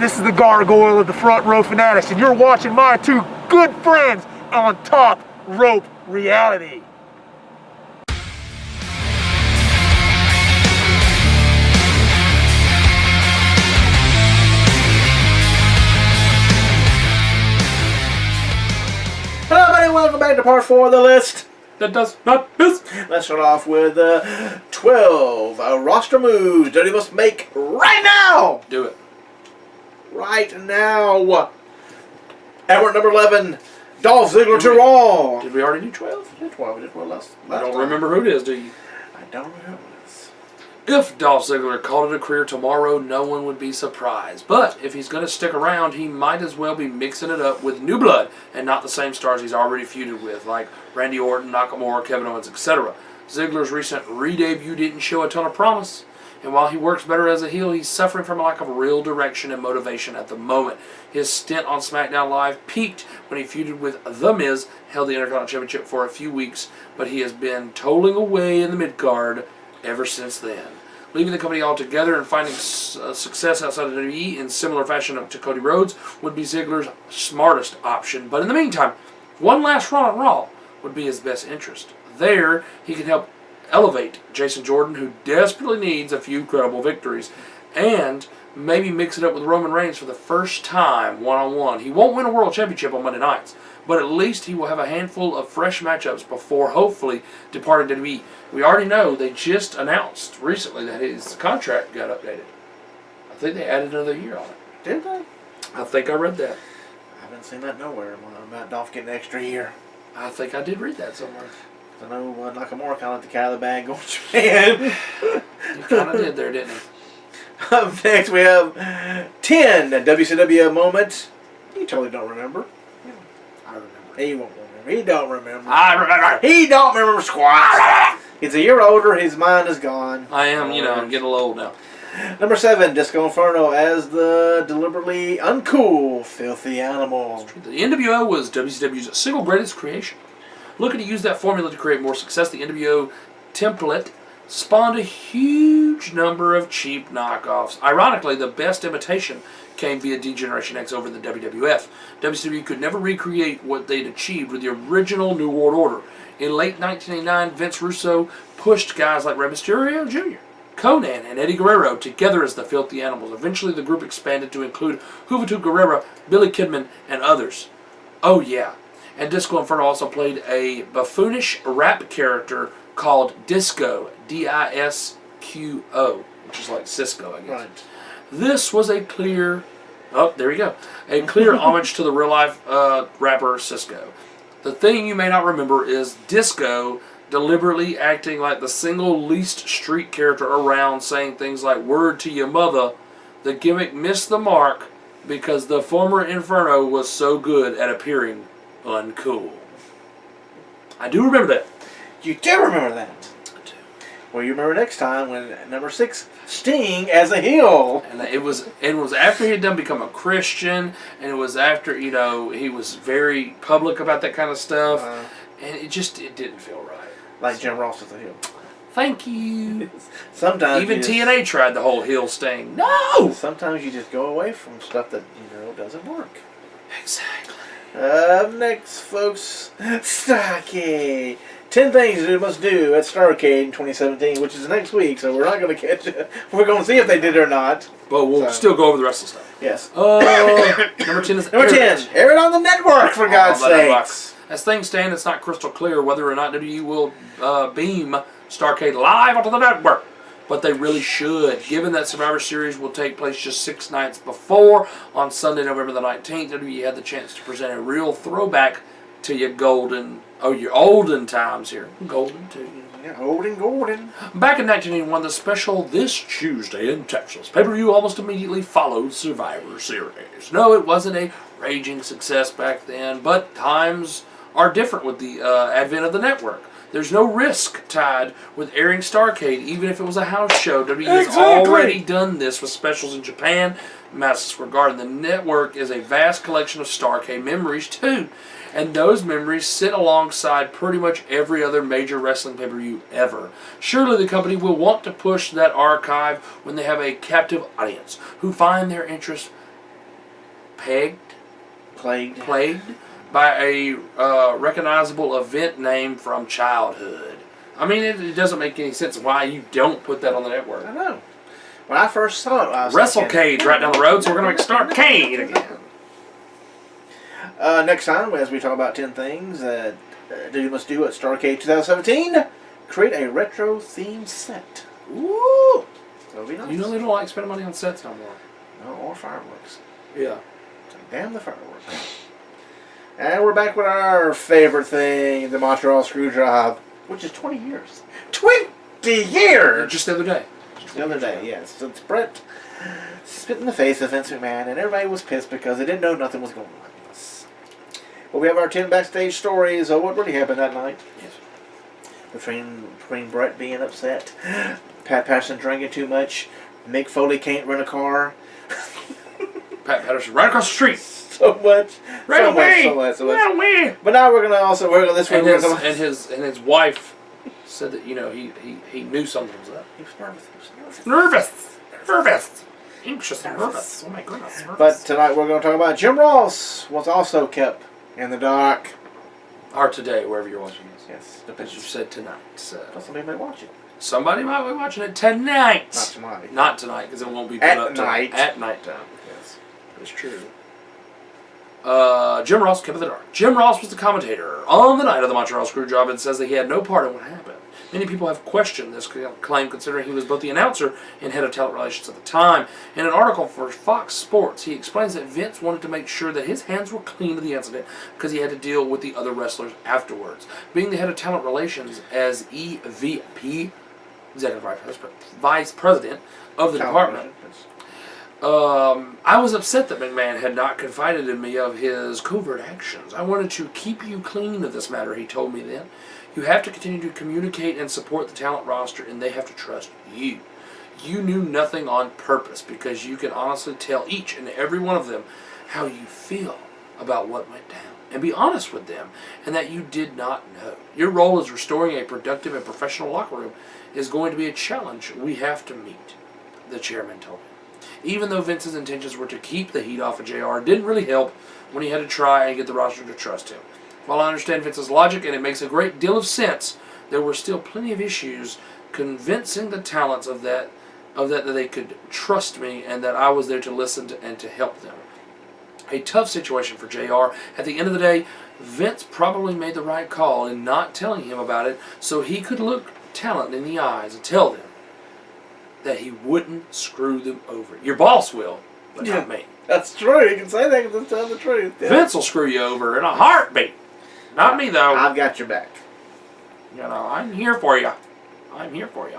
This is the Gargoyle of the Front Row Fanatics, and you're watching my two good friends on Top Rope Reality. Hello everybody, welcome back to part 4 of the list. That does not miss. Let's start off with 12 roster moves Dirty must make right now. Do it. Right now. And we're at number 11, Dolph Ziggler To Raw. Did we already do 12? We did 12, we did 12 last I don't time. remember who it is, do you? I don't remember who it is. If Dolph Ziggler called it a career tomorrow, no one would be surprised. But if he's going to stick around, he might as well be mixing it up with new blood and not the same stars he's already feuded with, like Randy Orton, Nakamura, Kevin Owens, etc. Ziggler's recent re-debut didn't show a ton of promise. And while he works better as a heel, he's suffering from a lack of real direction and motivation at the moment. His stint on SmackDown Live peaked when he feuded with The Miz, held the Intercontinental Championship for a few weeks, but he has been toiling away in the mid-card ever since then. Leaving the company altogether and finding success outside of WWE in similar fashion to Cody Rhodes would be Ziggler's smartest option. But in the meantime, one last run on Raw would be his best interest. There, he can help elevate Jason Jordan, who desperately needs a few credible victories, and maybe mix it up with Roman Reigns for the first time one-on-one. He won't win a world championship on Monday nights, but at least he will have a handful of fresh matchups before hopefully departing WWE. We already know they just announced recently that his contract got updated. I think they added another year on it. Did they? I think I read that. I haven't seen that nowhere about Dolph getting an extra year. I think I did read that somewhere. I know Nakamura kind of let the cat out of the bag going to Japan. He kind of did there, didn't he? Up next we have 10 WCW moments. You totally don't remember. I remember. He won't remember. He don't remember. I remember. He don't remember squat. He's a year older. His mind is gone. I am, I'm getting a little old now. Number 7, Disco Inferno as the deliberately uncool Filthy Animal. The NWO was WCW's single greatest creation. Looking to use that formula to create more success, the NWO template spawned a huge number of cheap knockoffs. Ironically, the best imitation came via D-Generation X over the WWF. WCW could never recreate what they'd achieved with the original New World Order. In late 1989, Vince Russo pushed guys like Rey Mysterio Jr., Conan, and Eddie Guerrero together as the Filthy Animals. Eventually, the group expanded to include Juventud Guerrera, Billy Kidman, and others. Oh yeah. And Disco Inferno also played a buffoonish rap character called Disco, D-I-S-Q-O, which is like Cisco, I guess. Right. This was a clear, oh, there you go, a clear homage to the real-life rapper Cisco. The thing you may not remember is Disco deliberately acting like the single least street character around, saying things like, "Word to your mother." The gimmick missed the mark because the former Inferno was so good at appearing uncool. I do remember that. You do remember that? I do. Well, you remember next time when number 6, Sting as a heel. And it was after he had done become a Christian, and it was after, he was very public about that kind of stuff, and it didn't feel right. Like Jim Ross as a heel. Thank you. Sometimes even TNA tried the whole heel Sting. No! Sometimes you just go away from stuff that doesn't work. Exactly. Up next, folks, Starrcade. 10 things you must do at Starrcade in 2017, which is next week, so we're not going to catch it. We're going to see if they did it or not. But we'll still go over the rest of the stuff. Yes. Number 10 is Number 10, air it on the network, for God's sakes. As things stand, it's not crystal clear whether or not WWE will beam Starrcade live onto the network. But they really should, given that Survivor Series will take place just 6 nights before. On Sunday, November the 19th, WWE had the chance to present a real throwback to your olden times here. Golden, too. Yeah, golden. Back in 1981, the special This Tuesday in Texas pay-per-view almost immediately followed Survivor Series. No, it wasn't a raging success back then, but times are different with the advent of the network. There's no risk tied with airing Starrcade, even if it was a house show. WWE has already done this with specials in Japan, Madison Square Garden. The network is a vast collection of Starrcade memories, too. And those memories sit alongside pretty much every other major wrestling pay-per-view ever. Surely the company will want to push that archive when they have a captive audience who find their interest Plagued. by a recognizable event name from childhood. I mean, it doesn't make any sense why you don't put that on the network. I know. When I first saw it, I was WrestleCade's right down the road, so we're going to make Starrcade again. Next time, as we talk about 10 things that you must do at Starrcade 2017, create a retro theme set. Ooh! That'll be nice. You know they don't like spending money on sets no more. No, or fireworks. Yeah. Damn the fireworks. And we're back with our favorite thing, the Montreal Screwjob, which is 20 years. 20 years! Just the other day. The other day, yes. So it's Brett spit in the face of Vince McMahon, and everybody was pissed because they didn't know nothing was going on. Well, we have our 10 backstage stories of what really happened that night. Yes. Between Brett being upset, Pat Patterson drinking too much, Mick Foley can't rent a car. Pat Patterson right across the street. So much. Right away. So much. Right away. But now we're gonna also work on this one. And his wife said that he knew something was up. He was nervous. Nervous. Anxious and nervous. Oh my goodness. Nervous. But tonight we're going to talk about Jim Ross was also kept in the dark. Or today, wherever you're watching this. Yes. As you said tonight. So. Somebody may watch it. Somebody might be watching it tonight. Not tonight. Not tonight, because it won't be put at up night. At nighttime. Yes. That's true. Jim Ross kept in the dark. Jim Ross was the commentator on the night of the Montreal Screwjob and says that he had no part in what happened. Many people have questioned this claim considering he was both the announcer and head of talent relations at the time. In an article for Fox Sports, he explains that Vince wanted to make sure that his hands were clean of the incident because he had to deal with the other wrestlers afterwards. Being the head of talent relations as EVP, Executive Vice President of the department, I was upset that McMahon had not confided in me of his covert actions. I wanted to keep you clean of this matter, he told me then. You have to continue to communicate and support the talent roster, and they have to trust you. You knew nothing on purpose because you can honestly tell each and every one of them how you feel about what went down. And be honest with them, and that you did not know. Your role as restoring a productive and professional locker room is going to be a challenge we have to meet, the chairman told him. Even though Vince's intentions were to keep the heat off of JR, it didn't really help when he had to try and get the roster to trust him. While I understand Vince's logic and it makes a great deal of sense, there were still plenty of issues convincing the talents of that they could trust me and that I was there to listen to and to help them. A tough situation for JR. At the end of the day, Vince probably made the right call in not telling him about it so he could look talent in the eyes and tell them that he wouldn't screw them over. Your boss will, but not me. That's true. You can say that because I'm telling the truth. Yeah. Vince will screw you over in a heartbeat. Not me, though. I've got your back. You know, I'm here for you. I'm here for you.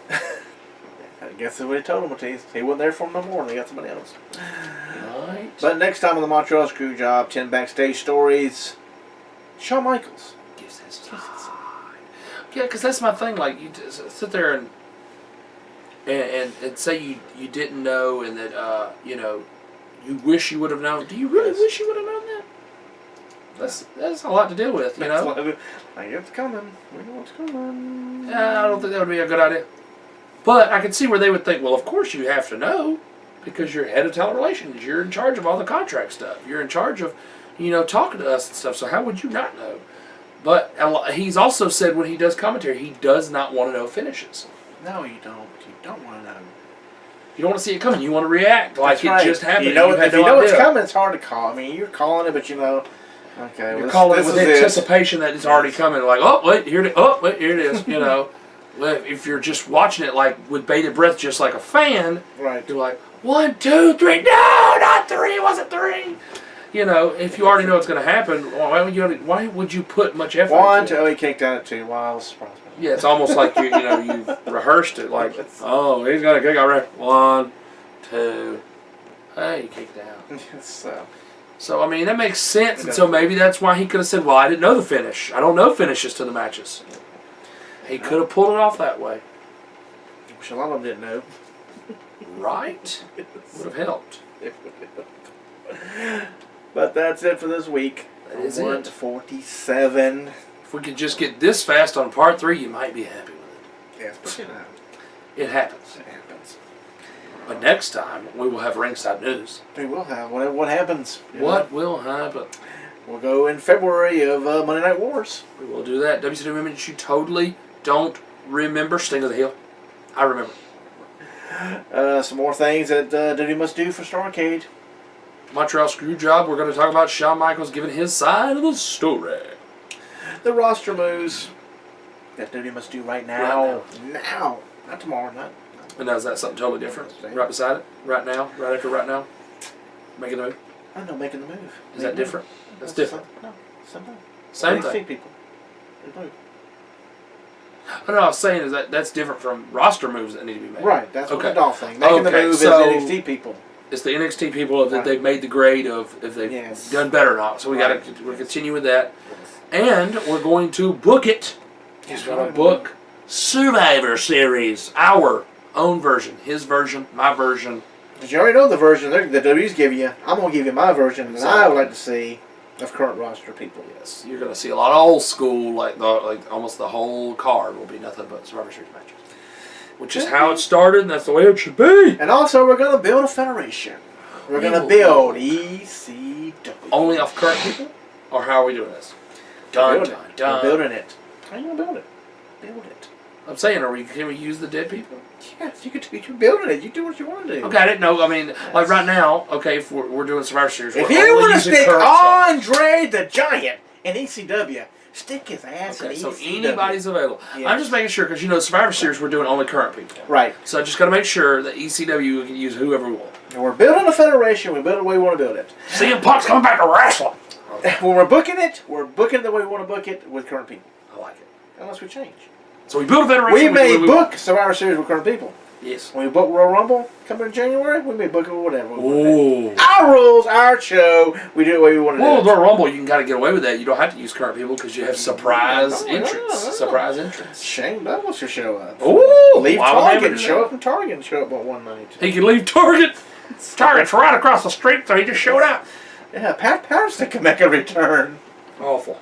I guess that's what he told him. He wasn't there for him no more, and they got somebody else. Right. But next time on the Montreal Screwjob, 10 backstage stories, Shawn Michaels gives his side. Yeah, because that's my thing. Like, you just sit there and say you didn't know and that, you wish you would have known. Do you really wish you would have known that? That's a lot to deal with, you know? Like, it's coming. We know it's coming. I don't think that would be a good idea. But I can see where they would think, well, of course you have to know because you're head of talent relations. You're in charge of all the contract stuff. You're in charge of, talking to us and stuff. So how would you not know? But he's also said when he does commentary, he does not want to know finishes. No, you don't. You don't want to know. You don't want to see it coming. You want to react like it just happened. If you know it's coming, it's hard to call. I mean, you're calling it, but okay. You're calling it with anticipation that it's already coming. Like, oh, wait, here it is. Well, if you're just watching it like with bated breath, just like a fan, right? You're like 1, 2, 3. No, not 3. It wasn't 3. If you already know it's going to happen, why would you put much effort? 1, 2. He kicked out at 2. Wow, surprise me. Yeah, it's almost like you've rehearsed it. Like, oh, he's going to kick out. 1, 2. Hey, he kicked out. So I mean that makes sense, and so maybe that's why he could have said, "Well, I didn't know the finish. I don't know finishes to the matches." He could have pulled it off that way. Which a lot of them didn't know. Right? Would have helped. But that's it for this week. That is 147. If we could just get this fast on part 3, you might be happy with it. Yes, but It happens. It happens. But next time, we will have ringside news. We will have. What happens? What will happen? We'll go in February of Monday Night Wars. We will do that. WCW women, you totally don't remember Sting of the Hill. I remember. Some more things that WWE must do for Starrcade. Montreal Screwjob, we're going to talk about Shawn Michaels giving his side of the story. The roster moves that WWE must do right now. Now. Not tomorrow, not. And now is that something totally different? Right beside it? Right now? Right after right now? Making the move? I know, making the move. Is that different? That's different. No, something. Same thing. People. Move. I know. I was saying is that's different from roster moves that need to be made. Right, that's what Okay. the Dolph thing. Making the move so is NXT people. It's the NXT people that they've made the grade of if they've done better or not. So we're continue with that, and we're going to book it. He's going to book Survivor Series, our own version, his version, my version. But you already know the version that WWE's give you. I'm gonna give you my version that I would like to see of current roster people. Yes, you're going to see a lot of old school, like almost the whole card will be nothing but Survivor Series matches, which is how it started, and that's the way it should be. And also, we're gonna build a federation. We're gonna build ECW. Only off current people, or how are we doing this? Dun, dun, dun. We're building it. How are you gonna build it? Build it. I'm saying, can we use the dead people? Yes, you're building it. You do what you want to do. Okay, I didn't know. I mean, like right now, okay, if we're doing Survivor Series, if we're you only want to using stick current stuff. Andre the Giant in ECW, stick his ass in Okay, so ECW. anybody's available. Yes. I'm just making sure because Survivor Series we're doing only current people. Right. So I just got to make sure that ECW we can use whoever we want. And we're building a federation. We build it the way we want to build it. CM Punk's coming back to wrestling. When we're booking it the way we want to book it with current people. I like it. Unless we change. So we build a federation. We may book Survivor Series with current people. Yes. When we book Royal Rumble coming in January, we may book it with whatever. Ooh. Our rules, our show. We do it the way we want to Well, do it. with Royal Rumble, you can kind of get away with that. You don't have to use current people because you have surprise entrance. Yeah. Surprise entrance. Shane Douglas will show up. Ooh. Leave why would they Target. do Show that? up from Target and show up on one night. He can leave Target. Target's right across the street, so he just showed up. Yeah, Pat Patterson can make a return. Awful.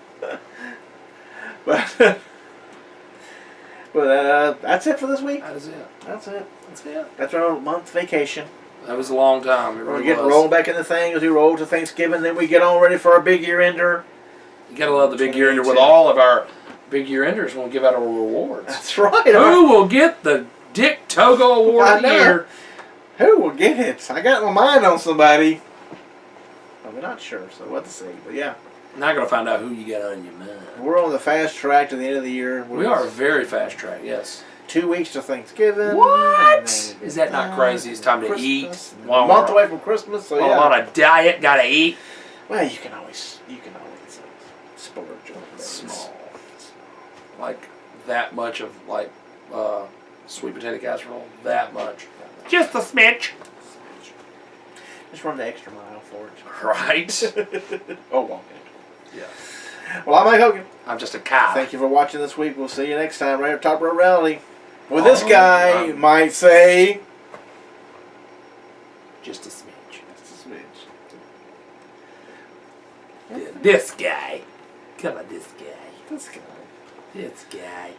But that's it for this week. That is it. That's it. That's it. That's our month vacation. That was a long time. It We're really getting was. rolled back into things. We roll to Thanksgiving, then we get on ready for our big year ender. You gotta love the big year ender. With all of our big year enders, we'll give out our rewards. That's right. Who will get the Dick Togo Award of the year? Who will get it? I got my mind on somebody. We're not sure, so we'll have to see. But yeah. Not gonna find out who you got on your mind. We're on the fast track to the end of the year. We are very fast track, yes. 2 weeks to Thanksgiving. What? Is that not crazy? It's time to Christmas, eat. and a While month we're away from Christmas, so yeah. on a diet, gotta eat. Well, you can always splurge on things. Small. Like that much of sweet potato casserole. That much. Just a smidge. Just run the extra mile for it. Right? Oh, walk it. Yeah. Well, I'm Mike Hogan. I'm just a cow. Thank you for watching this week. We'll see you next time right at Top Row Reality. Well, this guy might say... Just a smidge. Just a smidge. Yeah, this guy. Come on, this guy. This guy. This guy.